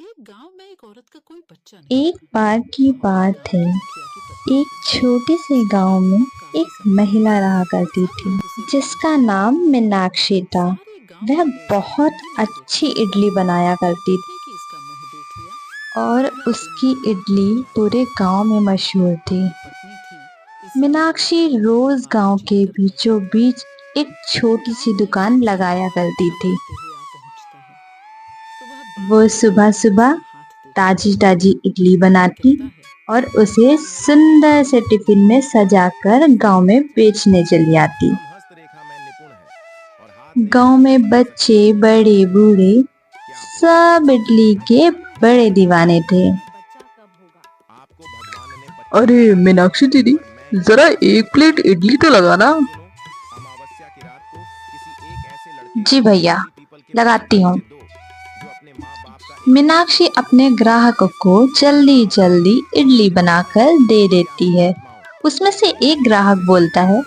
देखिए गांव में एक औरत का कोई बच्चा नहीं एक था। बार की बात है। एक छोटे से गांव में एक महिला रहा करती थी जिसका नाम मीनाक्षी था। वह बहुत अच्छी इडली बनाया करती थी और उसकी इडली पूरे गांव में मशहूर थी। मीनाक्षी रोज गांव के बीचों बीच एक छोटी सी दुकान लगाया करती थी। वो सुबह सुबह ताजी ताजी इडली बनाती और उसे सुंदर से टिफिन में सजाकर गांव में बेचने चली आती। गांव में बच्चे बड़े बूढ़े सब इडली के बड़े दीवाने थे। अरे मीनाक्षी दीदी, जरा एक प्लेट इडली तो लगाना। जी भैया, लगाती हूँ। मीनाक्षी अपने ग्राहकों को जल्दी जल्दी इडली बनाकर दे देती है। उसमें से एक ग्राहक बोलता है,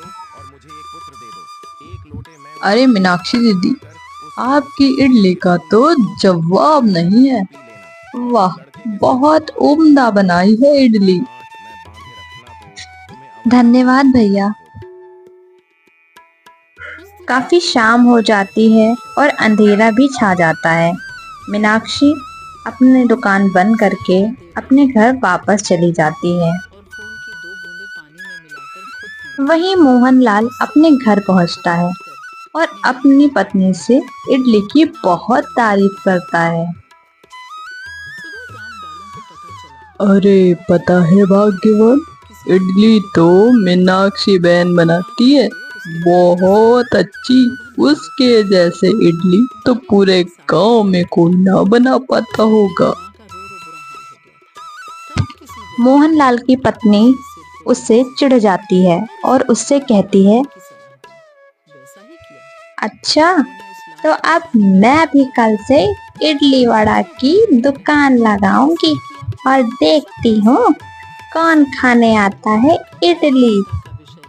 अरे मीनाक्षी दीदी, आपकी इडली का तो जवाब नहीं है। वाह, बहुत उम्दा बनाई है इडली। धन्यवाद भैया। काफी शाम हो जाती है और अंधेरा भी छा जाता है। मीनाक्षी अपनी दुकान बंद करके अपने घर वापस चली जाती है। वहीं मोहनलाल अपने घर पहुंचता है और अपनी पत्नी से इडली की बहुत तारीफ करता है। अरे पता है भाग्यवान, इडली तो मीनाक्षी बहन बनाती है, बहुत अच्छी। उसके जैसे इडली तो पूरे गांव में कोई ना बना पाता होगा। मोहनलाल की पत्नी उससे चिढ़ जाती है और उससे कहती है, अच्छा, तो अब मैं भी कल से इडली वड़ा की दुकान लगाऊंगी और देखती हूँ कौन खाने आता है इडली,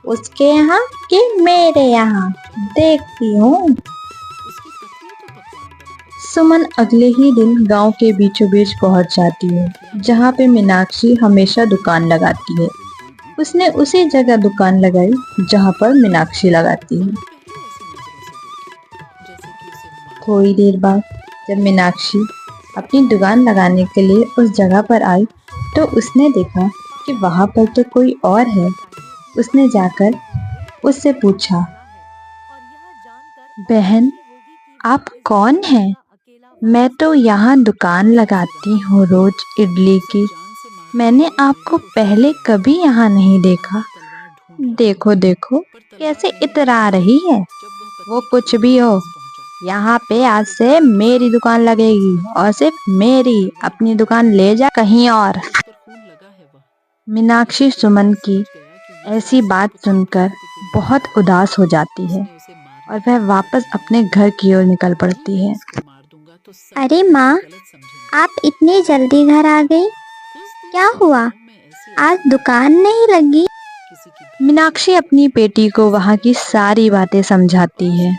उसके यहाँ कि मेरे यहाँ, देखती हूँ। सुमन अगले ही दिन गांव के बीचों बीच पहुंच जाती है जहाँ पे मीनाक्षी हमेशा दुकान लगाती है। उसने उसी जगह दुकान लगाई जहाँ पर मीनाक्षी लगाती है। थोड़ी देर बाद जब मीनाक्षी अपनी दुकान लगाने के लिए उस जगह पर आई तो उसने देखा कि वहाँ पर तो कोई और है। उसने जाकर उससे पूछा, बहन, आप कौन हैं? मैं तो यहाँ दुकान लगाती हूँ रोज इडली की। मैंने आपको पहले कभी यहाँ नहीं देखा। देखो देखो कैसे इतरा रही है। वो कुछ भी हो, यहाँ पे आज से मेरी दुकान लगेगी और सिर्फ मेरी। अपनी दुकान ले जा कहीं और। मीनाक्षी सुमन की ऐसी बात सुनकर बहुत उदास हो जाती है और वह वापस अपने घर की ओर निकल पड़ती है। अरे माँ, आप इतनी जल्दी घर आ गई, क्या हुआ? आज दुकान नहीं लगी? मीनाक्षी अपनी बेटी को वहाँ की सारी बातें समझाती है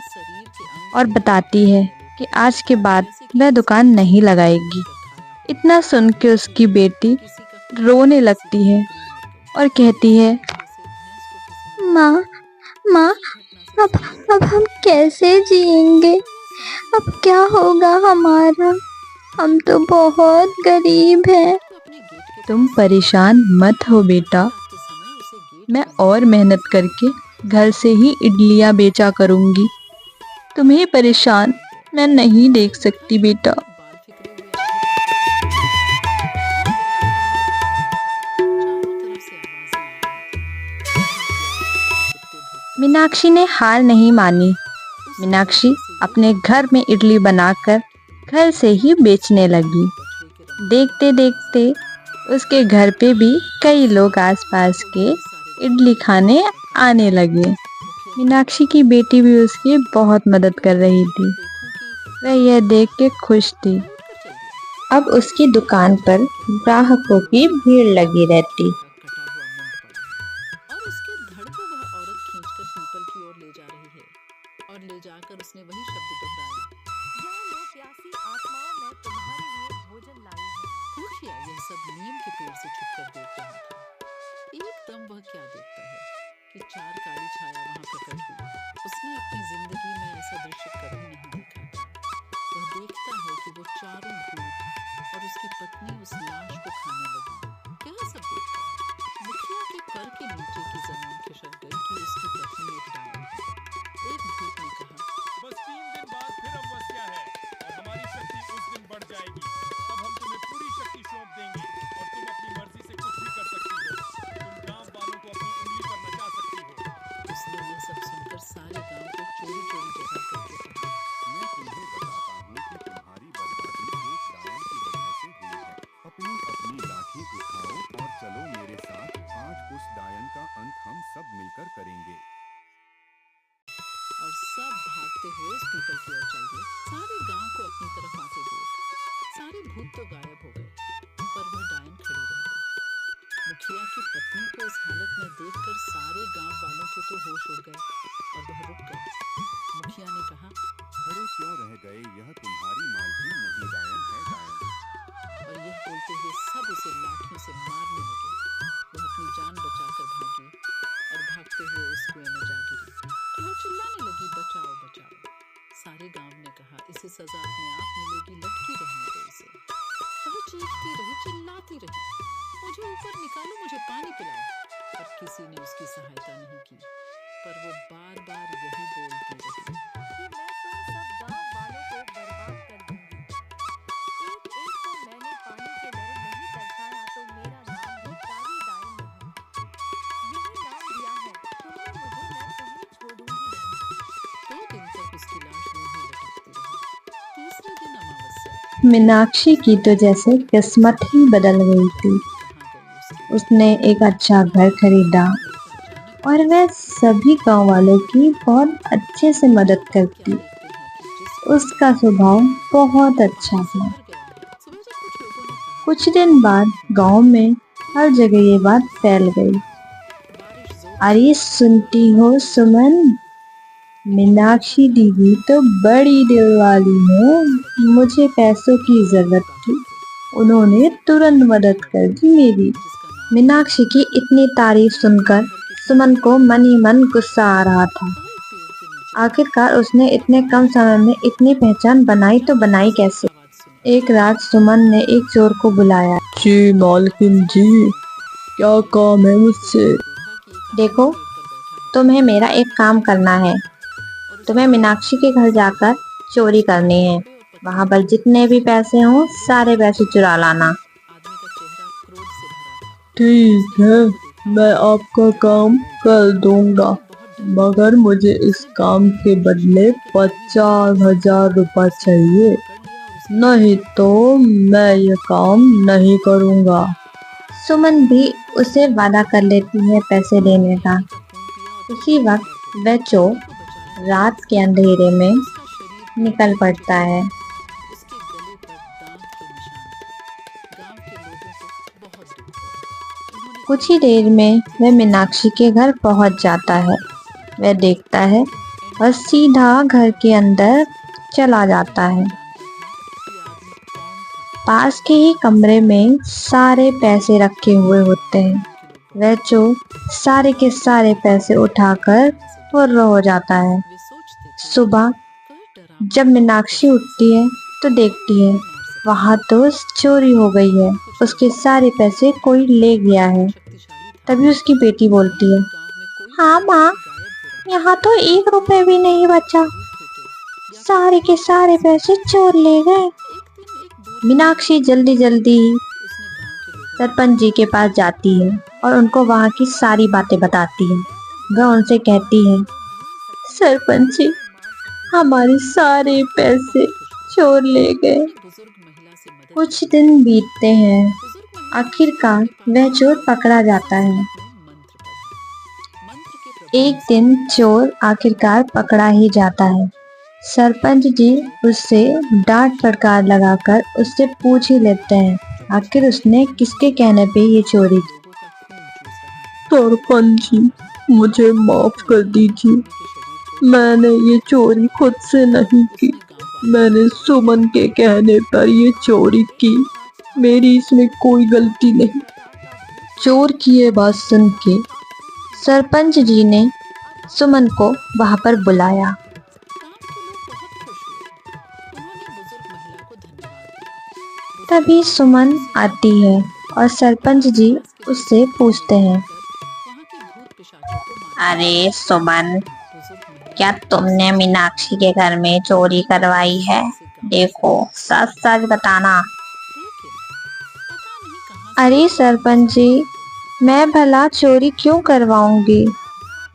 और बताती है कि आज के बाद वह दुकान नहीं लगाएगी। इतना सुन के उसकी बेटी रोने लगती है और कहती है, माँ, माँ, अब हम कैसे जिएंगे? अब क्या होगा हमारा? हम तो बहुत गरीब हैं। तुम परेशान मत हो बेटा, मैं और मेहनत करके घर से ही इडलियां बेचा करूंगी। तुम्हें परेशान मैं नहीं देख सकती बेटा। मीनाक्षी ने हार नहीं मानी। मीनाक्षी अपने घर में इडली बनाकर घर से ही बेचने लगी। देखते देखते उसके घर पे भी कई लोग आसपास के इडली खाने आने लगे। मीनाक्षी की बेटी भी उसकी बहुत मदद कर रही थी। वह यह देख के खुश थी। अब उसकी दुकान पर ग्राहकों की भीड़ लगी रहती। और ले जाकर उसने वही शब्द दोहराया, यहाँ लो प्यासी आत्माओं, मैं तुम्हारे लिए भोजन लाई। गायब हो गए, पर वह डायन खड़ी रह गई। मुखिया की पत्नी को इस हालत में देखकर सारे गांव वालों के तो होश उड़ गए और वह रुक गए। मुखिया ने कहा, खड़े क्यों रह गए? यह तुम्हारी मालकिन नहीं, डायन है, डायन। और यह बोलते हुए सब उसे लाठियों से मारने लगे। वह अपनी जान बचाकर भागी और भागते हुए उस कुएं में जा गिरी। वह चिल्लाने लगी, बचाओ बचाओ। सारे गांव ने कहा, इसे सजा अपने आप मिलेगी, लटकी रहने दो इसे। वह चीखती रही, चिल्लाती रही, मुझे ऊपर निकालो, मुझे पानी पिलाओ। पर किसी ने उसकी सहायता नहीं की, पर वो बार बार यही बोलती रही कि मैं तुम सब गांव वालों को बर्बाद कर दूंगी। एक एक को मैंने पानी के लिए नहीं तरसाया तो मेरा नाम भी कारी डायन नहीं। यही नाम दिया है तुमने मुझे, मैं तुम्हें छोड़ूंगी नहीं। 2 दिन तक उसकी लाश मुंह में लटकती रही। तीसरे दिन अमावस्या, मीनाक्षी की तो जैसे किस्मत ही बदल गई थी। कहाँ गई उसकी? उसने एक अच्छा घर खरीदा अचानक और वह सभी गांव वालों की बहुत अच्छे से मदद करती। देखते हैं कि जिस उसका स्वभाव बहुत अच्छा था। सुधर गया है। सुबह जब कुछ लोगों ने कहा, कुछ दिन बाद गांव में हर जगह ये बात फैल गई। बारिश जोर अरे सुनती हो सुमन, मीनाक्षी दीदी तो बड़ी दिल वाली है। मुझे पैसों की जरूरत थी, उन्होंने तुरंत मदद कर दी मेरी। जिसका नाम मीनाक्षी की इतनी तारीफ सुनकर सुमन को मन ही मन गुस्सा आ रहा था। वह एक पेड़ के नीचे आखिरकार उसने इतने कम समय में इतनी पहचान बनाई तो बनाई कैसे। आवाज सुनी। एक रात सुमन ने एक चोर को बुलाया। जी मालकिन जी, क्या काम है मुझसे? देखा कि एक देखो, आदमी पेड़ पर बैठा है तुम्हें मेरा एक काम करना है। और उसके तुम्हें मीनाक्षी के घर जाकर चोरी करनी है। वहां पर जितने भी पैसे हों सारे पैसे चुरा लाना। आदमी का चेहरा क्रोध से भरा था। ठीक है, मैं आपका काम कर दूंगा, मगर मुझे इस काम के बदले 50,000 रुपये चाहिए, नहीं तो मैं ये काम नहीं करूंगा। सुमन भी उसे वादा कर लेती है पैसे देने का। उसी वक्त वह चोर रात के अंधेरे में निकल पड़ता है। उसके गले पर दांत के निशान थे। गांव के लोगों को बहुत दुख हुआ। उन्होंने कुछ ही देर में वह मीनाक्षी के घर पहुंच जाता है। वह देखता है और सीधा घर के अंदर चला जाता है। कि आदमी कौन था। पास के ही कमरे में सारे पैसे रखे हुए होते हैं। वह चोर सारे के सारे पैसे उठाकर फुर्र हो जाता है। वे सोचते थे, सुबह वह डरावना जब मीनाक्षी उठती है तो देखती है वहां तो चोरी हो गई है। उसके सारे पैसे कोई ले गया है। शक्तिशाली था। तभी उसकी बेटी बोलती है, गांव में कोई हाँ माँ, गायब हो रहा यहाँ तो 1 रुपए भी नहीं बचा। गरीब थे तो या सारे के सारे पैसे चोर ले गए। एक दिन एक बूढ़ी मीनाक्षी जल्दी जल्दी उसने गांव के लोगों सरपंच जी के पास जाती है और उनको वहाँ की सारी बातें बताती है। वह उनसे कहती है, सरपंच जी, हमारे सारे पैसे चोर ले गए। बुजुर्ग महिला से मदद कुछ दिन बीतते हैं। बुजुर्ग महिला आखिरकार वह चोर पकड़ा जाता है। में मंत्र पढ़ा। मंत्र के प्रभाव एक दिन चोर आखिरकार पकड़ा ही जाता है। सरपंच जी उससे डांट फटकार लगाकर उससे पूछ ही लेते हैं आखिर उसने किसके कहने पे ये चोरी की। लोगों का खून चूस रहा है। सरपंच जी, मुझे माफ कर दीजिए, के शरीर को मैंने ये चोरी खुद से नहीं की, मैंने सुमन के कहने पर ये चोरी की, मेरी इसमें कोई गलती नहीं। चोर की ये बात सुन के सरपंच जी ने सुमन को वहां पर बुलाया। गांव के लोग बहुत खुश हुए। उन्होंने बुजुर्ग महिला को धन्यवाद दिया। तभी सुमन आती है और सरपंच जी उससे पूछते हैं, वहां के भूत पिशाचों को मार अरे सुमन, बुजुर्ग महिला क्या तुमने मीनाक्षी के घर में चोरी करवाई है? देखो, सच सच बताना। लेकिन पता नहीं कहां अरे सरपंच जी, मैं भला चोरी क्यों करवाऊंगी?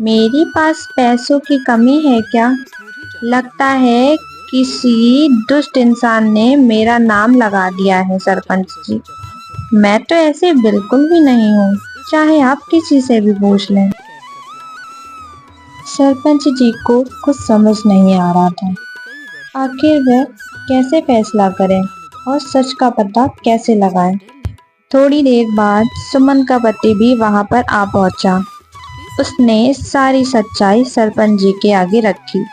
मेरी पास पैसों की कमी है क्या? लगता है किसी दुष्ट इंसान ने मेरा नाम लगा दिया है सरपंच जी। मैं तो ऐसे बिल्कुल भी नहीं हूँ, चाहे आप किसी से भी पूछ लें। सरपंच जी को कुछ समझ नहीं आ रहा था। आखिर वह कैसे फैसला करें। और सच का पता कैसे लगाएं। थोड़ी देर बाद सुमन का पति भी वहां पर आ पहुंचा। उसने सारी सच्चाई सरपंच जी के आगे रखी।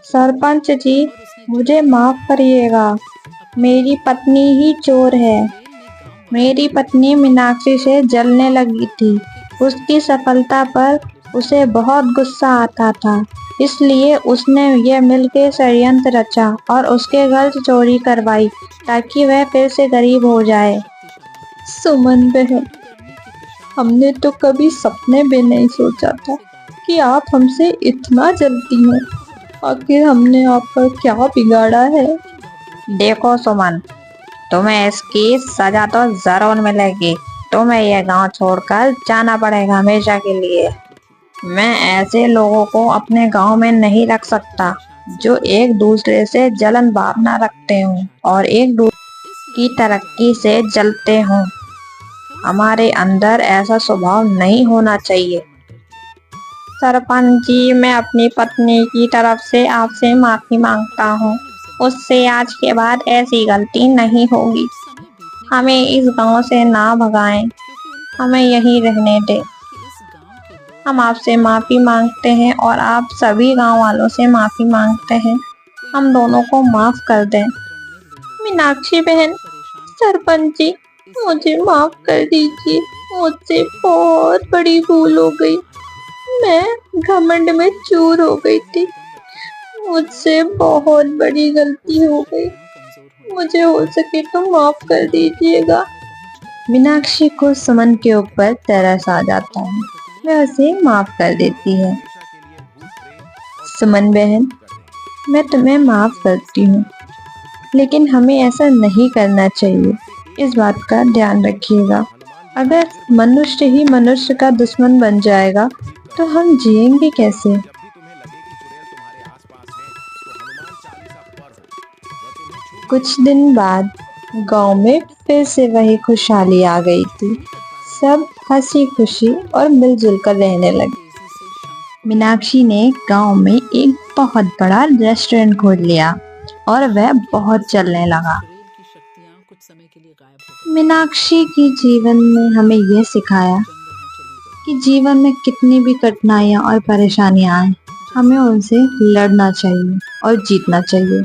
सरपंच जी, मुझे माफ करिएगा, मेरी पत्नी ही चोर है। मेरी पत्नी मीनाक्षी से जलने लगी थी। उसकी सफलता पर उसे बहुत गुस्सा आता था, इसलिए उसने ये मिलके षड्यंत्र रचा और उसके घर से चोरी करवाई ताकि वह फिर से गरीब हो जाए। सुमन बहन, हमने तो कभी सपने में नहीं सोचा था कि आप हमसे इतना जलती हैं। आखिर हमने आपका क्या बिगाड़ा है? देखो सुमन, तुम्हें इसकी सजा तो जरूर मिलेगी। तुम्हें यह गांव छोड़कर जाना पड़ेगा हमेशा के लिए। मैं ऐसे लोगों को अपने गांव में नहीं रख सकता जो एक दूसरे से जलन भावना रखते हों और एक दूसरे की तरक्की से जलते हों। हमारे अंदर ऐसा स्वभाव नहीं होना चाहिए। सरपंच जी, मैं अपनी पत्नी की तरफ से आपसे माफी मांगता हूँ। उससे आज के बाद ऐसी गलती नहीं होगी। हमें इस गांव से ना भगाएं, हमें यहीं रहने दें। हम आपसे माफी मांगते हैं और आप सभी गांव वालों से माफी मांगते हैं। हम दोनों को माफ कर दें। मीनाक्षी बहन, सरपंच जी, मुझे माफ कर दीजिए। मुझसे बहुत बड़ी भूल हो गई। मैं घमंड में चूर हो गई थी। मुझसे बहुत बड़ी गलती हो गई। मुझे हो सके तो माफ कर दीजिएगा। मीनाक्षी को सुमन के ऊपर तरस आ जाता है। वह उसे माफ कर देती है। सुमन बहन, मैं तुम्हें माफ करती हूँ, लेकिन हमें ऐसा नहीं करना चाहिए। इस बात का ध्यान रखिएगा। अगर मनुष्य ही मनुष्य का दुश्मन बन जाएगा तो हम जिएंगे कैसे? कुछ दिन बाद गांव में फिर से वही खुशहाली आ गई थी। सब हंसी खुशी और मिलजुल कर रहने लगे। मीनाक्षी ने गांव में एक बहुत बड़ा रेस्टोरेंट खोल लिया और वह बहुत चलने लगा। मीनाक्षी की जीवन ने हमें यह सिखाया कि जीवन में कितनी भी कठिनाइयां और परेशानियां आए, हमें उनसे लड़ना चाहिए और जीतना चाहिए।